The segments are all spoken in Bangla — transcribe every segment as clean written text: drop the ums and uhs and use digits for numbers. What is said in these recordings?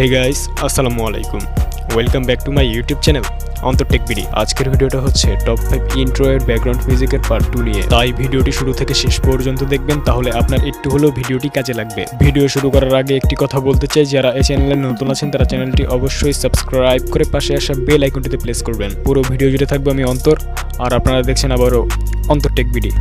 Hey guys, আসসালামু আলাইকুম। Welcome back to my YouTube channel অন্তর টেক বিডি। আজকের ভিডিওটা হচ্ছে টপ 5 ইন্ট্রো এর ব্যাকগ্রাউন্ড মিউজিকের পার্ট 2 নিয়ে। তাই ভিডিওটি শুরু থেকে শেষ পর্যন্ত দেখবেন, তাহলে আপনার একটু হলেও ভিডিওটি কাজে লাগবে। ভিডিও শুরু করার আগে একটি কথা বলতে চাই, যারা এই চ্যানেলে নতুন আছেন তারা চ্যানেলটি অবশ্যই সাবস্ক্রাইব করে পাশে আসা বেল আইকনটিতে প্রেস করবেন। পুরো ভিডিও জুড়ে থাকবে আমি অন্তর, আর আপনারা দেখছেন আবারও অন্তর টেক বিডি।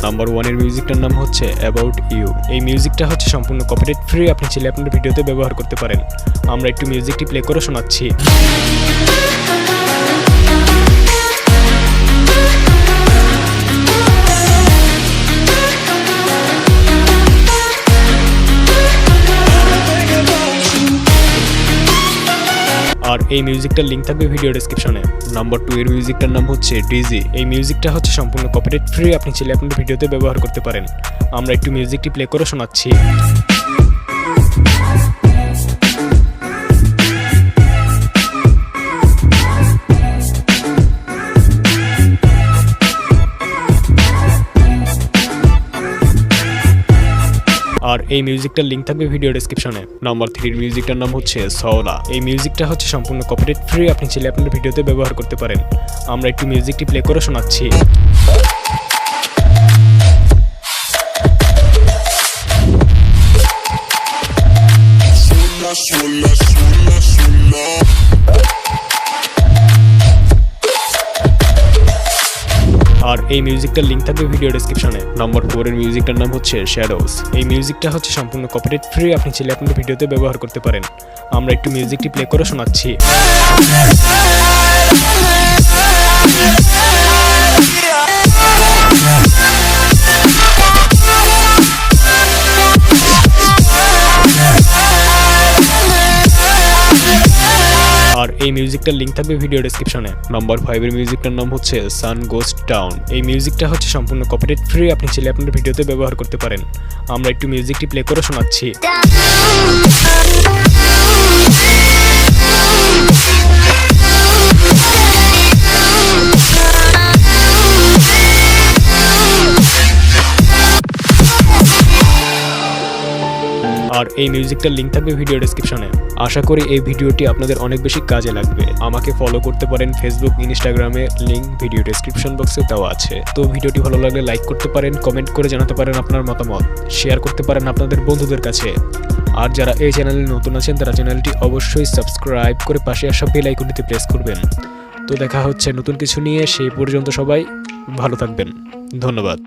নাম্বার 1 এর মিউজিকটার নাম হচ্ছে অ্যাবাউট ইউ। এই মিউজিকটা হচ্ছে সম্পূর্ণ কপিরাইট ফ্রি, আপনি চাইলে আপনার ভিডিওতে ব্যবহার করতে পারেন। আমরা একটু মিউজিকটি প্লে করে শোনাচ্ছি। আর এই মিউজিকটার লিংক থাকবে ভিডিও ডেসক্রিপশনে। নাম্বার 2 এর মিউজিকটার নাম হচ্ছে ডিজি। এই মিউজিকটা হচ্ছে সম্পূর্ণ কপিরাইট ফ্রি, আপনি চাইলে আপনার ভিডিওতে ব্যবহার করতে পারেন। আমরা একটু মিউজিকটি প্লে করে শোনাচ্ছি। আর এই মিউজিকটার লিংক থাকবে ভিডিও ডেসক্রিপশনে। নাম্বার 3 এর মিউজিকটার নাম হচ্ছে সওলা। এই মিউজিকটা হচ্ছে সম্পূর্ণ কপিরাইট ফ্রি, আপনি চাইলে আপনার ভিডিওতে ব্যবহার করতে পারেন। আমরা একটু মিউজিকটি প্লে করে শোনাচ্ছি। আর এই মিউজিকটার লিংক থাকবে ভিডিও ডেসক্রিপশনে। নাম্বার 4 এর মিউজিকটার নাম হচ্ছে শ্যাডোজ। এই মিউজিকটা হচ্ছে সম্পূর্ণ কপিরাইট ফ্রি, আপনি চাইলে আপনার ভিডিওতে ব্যবহার করতে পারেন। আমরা একটু মিউজিকটি প্লে করে শোনাচ্ছি। আর এই মিউজিকটার লিংক থাকবে ভিডিও ডেসক্রিপশনে। নাম্বার 5 এর মিউজিকটার নাম হচ্ছে সান গোস ডাউন। এই মিউজিকটা হচ্ছে সম্পূর্ণ কপিরাইট ফ্রি, আপনি চাইলে আপনার ভিডিওতে ব্যবহার করতে পারেন। আমরা একটু মিউজিকটি প্লে করে শোনাচ্ছি। আর এই মিউজিকটার লিংক থাকবে ভিডিও ডেসক্রিপশনে। আশা করি এই ভিডিওটি আপনাদের অনেক বেশি কাজে লাগবে। আমাকে ফলো করতে পারেন ফেসবুক, ইনস্টাগ্রামে, লিংক ভিডিও ডেসক্রিপশন বক্সে দেওয়া আছে। তো ভিডিওটি ভালো লাগলে লাইক করতে পারেন, কমেন্ট করে জানাতে পারেন আপনার মতামত, শেয়ার করতে পারেন আপনাদের বন্ধুদের কাছে। আর যারা এই চ্যানেলে নতুন আছেন তারা চ্যানেলটি অবশ্যই সাবস্ক্রাইব করে পাশে আসা বেল আইকনটিতে প্রেস করবেন। তো দেখা হচ্ছে নতুন কিছু নিয়ে, সেই পর্যন্ত সবাই ভালো থাকবেন। ধন্যবাদ।